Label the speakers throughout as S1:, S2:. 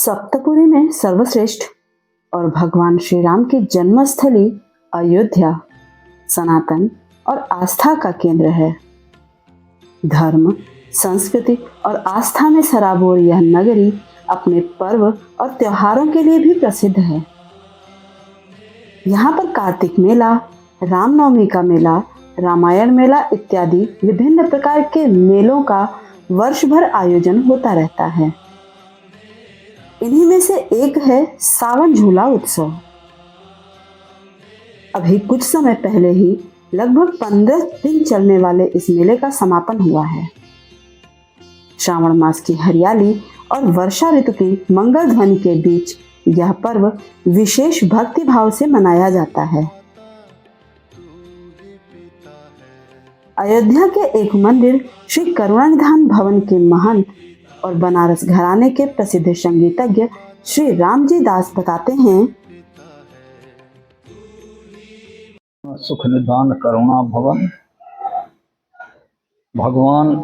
S1: सप्तपुरी में सर्वश्रेष्ठ और भगवान श्री राम की जन्मस्थली अयोध्या सनातन और आस्था का केंद्र है। धर्म, संस्कृति और आस्था में सराबोर यह नगरी अपने पर्व और त्योहारों के लिए भी प्रसिद्ध है। यहाँ पर कार्तिक मेला, रामनवमी का मेला, रामायण मेला इत्यादि विभिन्न प्रकार के मेलों का वर्ष भर आयोजन होता रहता है। इन्हीं में से एक है सावन झूला उत्सव। अभी कुछ समय पहले ही लगभग 15 दिन चलने वाले इस मेले का समापन हुआ है। श्रावण मास की हरियाली और वर्षा ऋतु की मंगल ध्वनि के बीच यह पर्व विशेष भक्ति भाव से मनाया जाता है। अयोध्या के एक मंदिर श्री करुणानिधान भवन के महंत और बनारस घराने के प्रसिद्ध संगीतज्ञ श्री रामजी दास बताते हैं,
S2: सुख निधान करुणा भवन, भगवान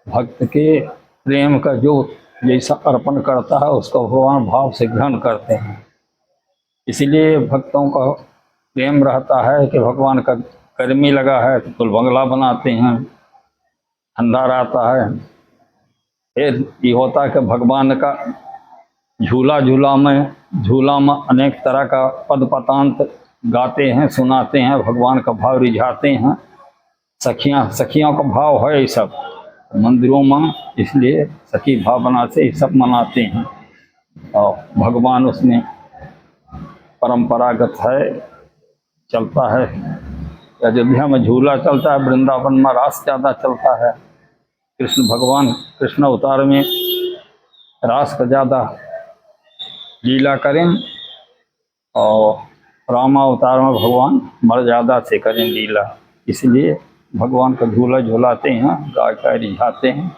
S2: भक्त के प्रेम का जो जैसा अर्पण करता है उसको भगवान भाव से ग्रहण करते हैं। इसीलिए भक्तों का प्रेम रहता है कि भगवान का गर्मी लगा है तो कुल बंगला बनाते हैं, ठंडा रहता है। ये होता है कि भगवान का झूला में अनेक तरह का पद पतांत गाते हैं, सुनाते हैं, भगवान का भाव रिझाते हैं। सखियों का भाव है ये सब मंदिरों में, इसलिए सखी भाव बना से ये सब मनाते हैं। और भगवान उसमें परंपरागत है, चलता है। अयोध्या में झूला चलता है, वृंदावन में रास ज़्यादा चलता है। कृष्ण भगवान कृष्ण अवतार में रास का ज़्यादा लीला करें और रामावतार में भगवान मर्यादा से करें लीला। इसलिए भगवान का झूला झूलाते हैं, गाय का रिझाते हैं।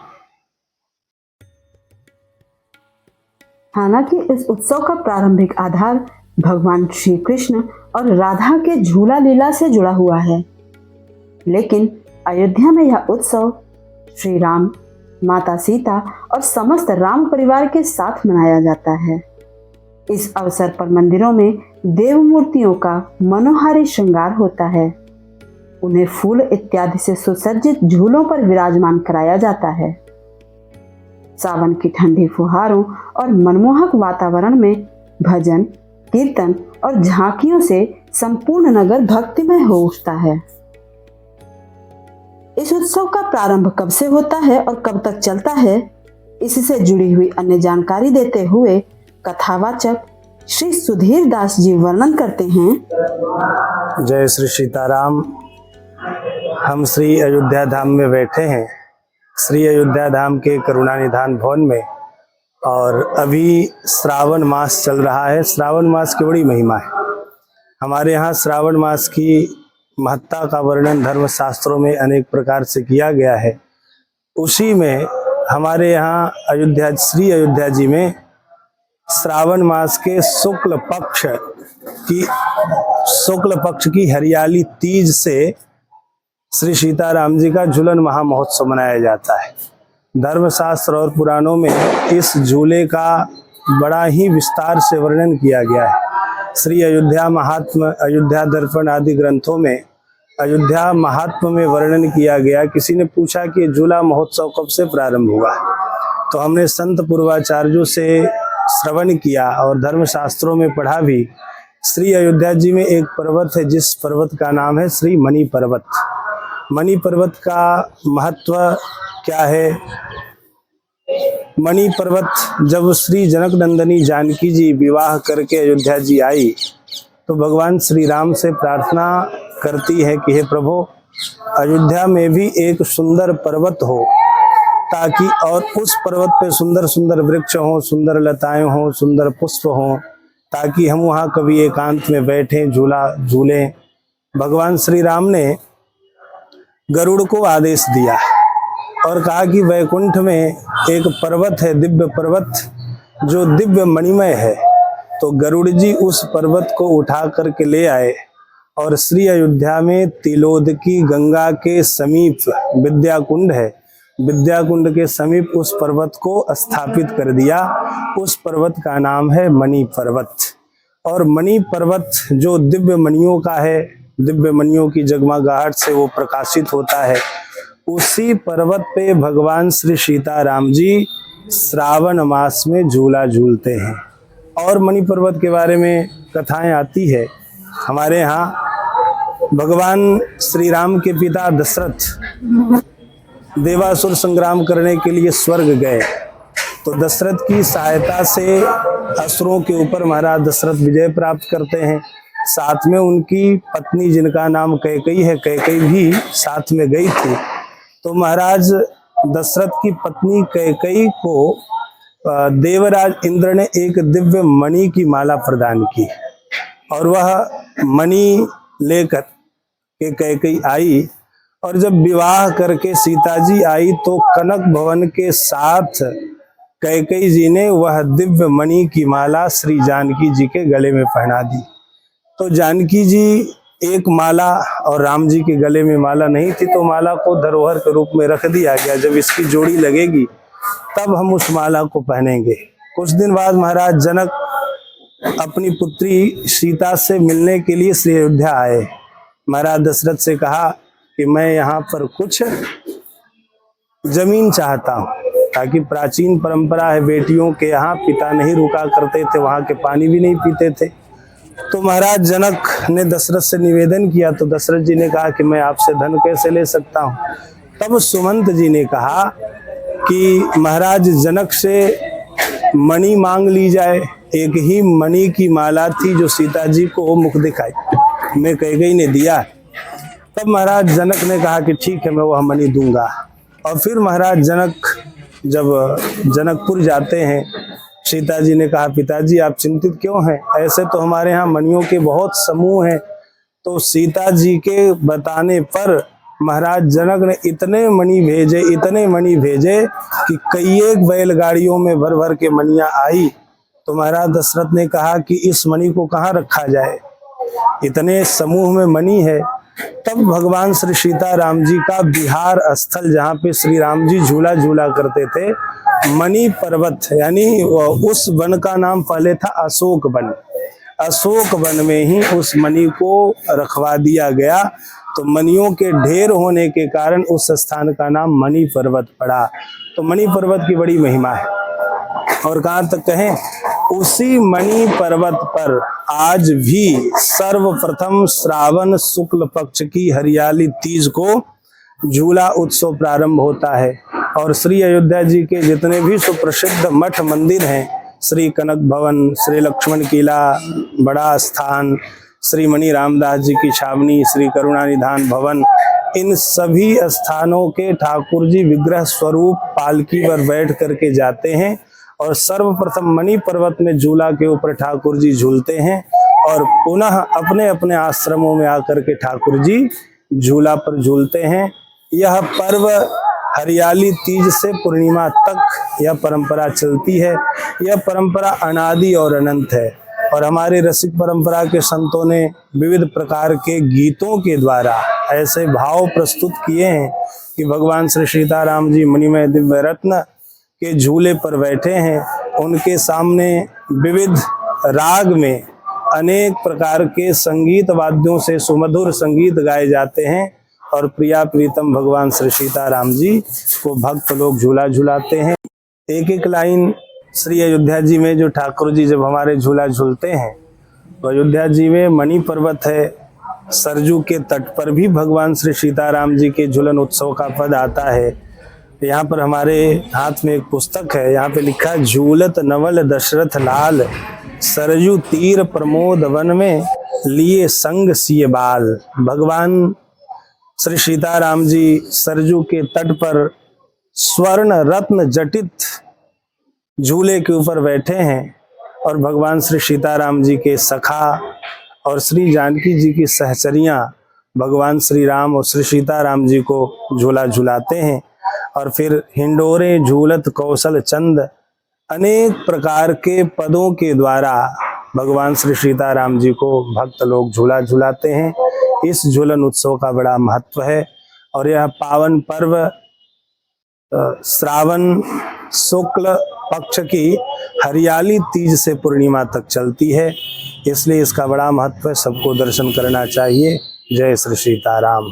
S1: हालांकि इस उत्सव का प्रारंभिक आधार भगवान श्री कृष्ण और राधा के झूला लीला से जुड़ा हुआ है, लेकिन अयोध्या में यह उत्सव श्री राम, माता सीता और समस्त राम परिवार के साथ मनाया जाता है। इस अवसर पर मंदिरों में देव मूर्तियों का मनोहारी श्रृंगार होता है। उन्हें फूल इत्यादि से सुसज्जित झूलों पर विराजमान कराया जाता है। सावन की ठंडी फुहारों और मनमोहक वातावरण में भजन, कीर्तन और झांकियों से संपूर्ण नगर भक्तिमय हो उठता है। इस उत्सव का प्रारंभ कब से होता है और कब तक चलता है, इससे जुड़ी हुई अन्य जानकारी देते हुए कथावाचक श्री सुधीर दास जी वर्णन करते हैं।
S3: जय श्री सीताराम। हम श्री अयोध्या धाम में बैठे हैं, श्री अयोध्या धाम के करुणानिधान भवन में, और अभी श्रावण मास चल रहा है। श्रावण मास की बड़ी महिमा है। हमारे यहाँ श्रावण मास की महत्ता का वर्णन धर्मशास्त्रों में अनेक प्रकार से किया गया है। उसी में हमारे यहाँ श्री अयोध्या जी में श्रावण मास के शुक्ल पक्ष की हरियाली तीज से श्री सीताराम जी का झूलन महामहोत्सव मनाया जाता है। धर्मशास्त्र और पुराणों में इस झूले का बड़ा ही विस्तार से वर्णन किया गया है। श्री अयोध्या महात्म, अयोध्या दर्पण आदि ग्रंथों में अयोध्या महात्म में वर्णन किया गया। किसी ने पूछा कि झूला महोत्सव कब से प्रारंभ हुआ, तो हमने संत पूर्वाचार्यों से श्रवण किया और धर्मशास्त्रों में पढ़ा भी। श्री अयोध्या जी में एक पर्वत है, जिस पर्वत का नाम है श्री मणि पर्वत। मणि पर्वत का महत्व क्या है? मणि पर्वत जब श्री जनक नंदनी जानकी जी विवाह करके अयोध्या जी आई तो भगवान श्री राम से प्रार्थना करती है कि हे प्रभु, अयोध्या में भी एक सुंदर पर्वत हो, ताकि और उस पर्वत पे सुंदर सुंदर वृक्ष हों, सुंदर लताएं हों, सुंदर पुष्प हों, ताकि हम वहाँ कभी एकांत में बैठें, झूला झूलें। भगवान श्री राम ने गरुड़ को आदेश दिया और कहा कि वैकुंठ में एक पर्वत है, दिव्य पर्वत, जो दिव्य मणिमय है। तो गरुड़ जी उस पर्वत को उठा करके ले आए और श्री अयोध्या में तिलोद की गंगा के समीप विद्या कुंड है, विद्याकुंड के समीप उस पर्वत को स्थापित कर दिया। उस पर्वत का नाम है मणि पर्वत। और मणि पर्वत जो दिव्य मणियों का है, दिव्य मणियों की जगमगाहट से वो प्रकाशित होता है, उसी पर्वत पे भगवान श्री सीताराम जी श्रावण मास में झूला झूलते हैं। और मणि पर्वत के बारे में कथाएं आती है। हमारे यहाँ भगवान श्री राम के पिता दशरथ देवासुर संग्राम करने के लिए स्वर्ग गए, तो दशरथ की सहायता से असुरों के ऊपर महाराज दशरथ विजय प्राप्त करते हैं। साथ में उनकी पत्नी जिनका नाम कैकेयी है, कैकेयी भी साथ में गई थी। तो महाराज दशरथ की पत्नी कैकेयी को देवराज इंद्र ने एक दिव्य मणि की माला प्रदान की, और वह मणि लेकर के कैकेयी आई। और जब विवाह करके सीता जी आई तो कनक भवन के साथ कैकेयी जी ने वह दिव्य मणि की माला श्री जानकी जी के गले में पहना दी। तो जानकी जी एक माला और राम जी के गले में माला नहीं थी, तो माला को धरोहर के रूप में रख दिया गया। जब इसकी जोड़ी लगेगी तब हम उस माला को पहनेंगे। कुछ दिन बाद महाराज जनक अपनी पुत्री सीता से मिलने के लिए श्री अयोध्या आए। महाराज दशरथ से कहा कि मैं यहाँ पर कुछ जमीन चाहता हूँ, ताकि प्राचीन परंपरा है बेटियों के यहाँ पिता नहीं रुका करते थे, वहाँ के पानी भी नहीं पीते थे। तो महाराज जनक ने दशरथ से निवेदन किया, तो दशरथ जी ने कहा कि मैं आपसे धन कैसे ले सकता हूँ। तब सुमंत जी ने कहा कि महाराज जनक से मणि मांग ली जाए। एक ही मणि की माला थी जो सीता जी को मुख दिखाई में कैकेयी ने दिया। तब महाराज जनक ने कहा कि ठीक है, मैं वह मणि दूंगा। और फिर महाराज जनक जब जनकपुर जाते हैं, सीता जी ने कहा पिताजी आप चिंतित क्यों हैं, ऐसे तो हमारे यहाँ मणियों के बहुत समूह हैं। तो सीता जी के बताने पर महाराज जनक ने इतने मणि भेजे कि कई एक बैलगाड़ियों में भर भर के मणियां आई। तो महाराज दशरथ ने कहा कि इस मणि को कहाँ रखा जाए, इतने समूह में मणि है। तब भगवान श्री सीताराम जी का विहार स्थल जहाँ पे श्री राम जी झूला झूला करते थे, मणि पर्वत, यानी उस वन का नाम पहले था अशोक वन। अशोक वन में ही उस मणि को रखवा दिया गया। तो मणियों के ढेर होने के कारण उस स्थान का नाम मणि पर्वत पड़ा। तो मणि पर्वत की बड़ी महिमा है। और कहाँ तक कहें, उसी मणि पर्वत पर आज भी सर्वप्रथम श्रावण शुक्ल पक्ष की हरियाली तीज को झूला उत्सव प्रारंभ होता है। और श्री अयोध्या जी के जितने भी सुप्रसिद्ध मठ मंदिर हैं, श्री कनक भवन, श्री लक्ष्मण किला, बड़ा स्थान, श्री मणि रामदास जी की छावनी, श्री करुणा निधान भवन, इन सभी स्थानों के ठाकुर जी विग्रह स्वरूप पालकी पर बैठ करके जाते हैं। और सर्वप्रथम मणि पर्वत में झूला के ऊपर ठाकुर जी झूलते हैं, और पुनः अपने अपने आश्रमों में आकर के ठाकुर जी झूला पर झूलते हैं। यह पर्व हरियाली तीज से पूर्णिमा तक यह परंपरा चलती है। यह परंपरा अनादि और अनंत है। और हमारे रसिक परंपरा के संतों ने विविध प्रकार के गीतों के द्वारा ऐसे भाव प्रस्तुत किए हैं कि भगवान श्री सीताराम जी मणिमय दिव्य रत्न के झूले पर बैठे हैं। उनके सामने विविध राग में अनेक प्रकार के संगीत वाद्यों से सुमधुर संगीत गाए जाते हैं। और प्रिया प्रीतम भगवान श्री सीताराम जी को भक्त लोग झूला झूलाते हैं। एक एक लाइन श्री अयोध्या जी में जो ठाकुर जी जब हमारे झूला झूलते हैं, तो अयोध्या जी में मणि पर्वत है। सरजू के तट पर भी भगवान श्री सीताराम जी के झूलन उत्सव का पद आता है। यहाँ पर हमारे हाथ में एक पुस्तक है, यहाँ पे लिखा है झूलत नवल दशरथ लाल, सरजू तीर प्रमोद वन में लिए संग सिय बाल। भगवान श्री सीताराम जी सरजू के तट पर स्वर्ण रत्न जटित झूले के ऊपर बैठे हैं, और भगवान श्री सीताराम जी के सखा और श्री जानकी जी की सहचरियां भगवान श्री राम और श्री सीताराम जी को झूला झुलाते हैं। और फिर हिंडोरे झूलत कौशल चंद, अनेक प्रकार के पदों के द्वारा भगवान श्री सीताराम जी को भक्त लोग झूला झुलाते हैं। इस झूलन उत्सव का बड़ा महत्व है। और यह पावन पर्व श्रावण शुक्ल पक्ष की हरियाली तीज से पूर्णिमा तक चलती है, इसलिए इसका बड़ा महत्व है। सबको दर्शन करना चाहिए। जय श्री सीताराम।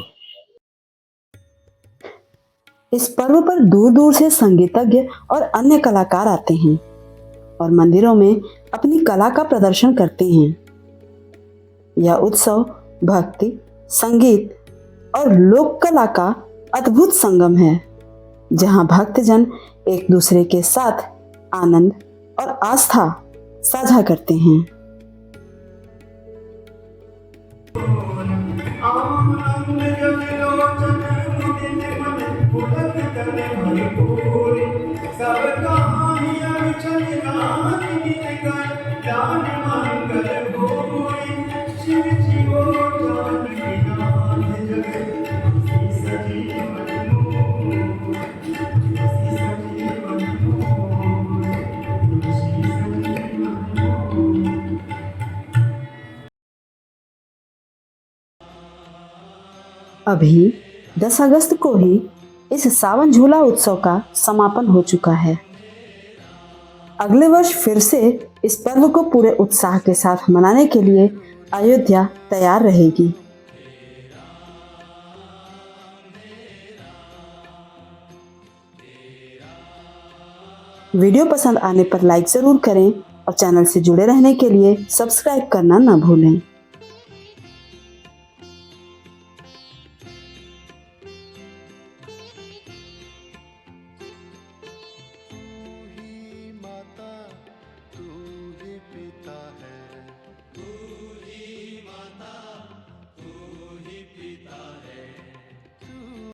S1: इस पर्व पर दूर दूर से संगीतज्ञ और अन्य कलाकार आते हैं और मंदिरों में अपनी कला का प्रदर्शन करते हैं। यह उत्सव भक्ति, संगीत और लोक कला का अद्भुत संगम है, जहां भक्तजन एक दूसरे के साथ आनंद और आस्था साझा करते हैं। अभी 10 अगस्त को ही इस सावन झूला उत्सव का समापन हो चुका है। अगले वर्ष फिर से इस पर्व को पूरे उत्साह के साथ मनाने के लिए अयोध्या तैयार रहेगी। वीडियो पसंद आने पर लाइक जरूर करें और चैनल से जुड़े रहने के लिए सब्सक्राइब करना ना भूलें।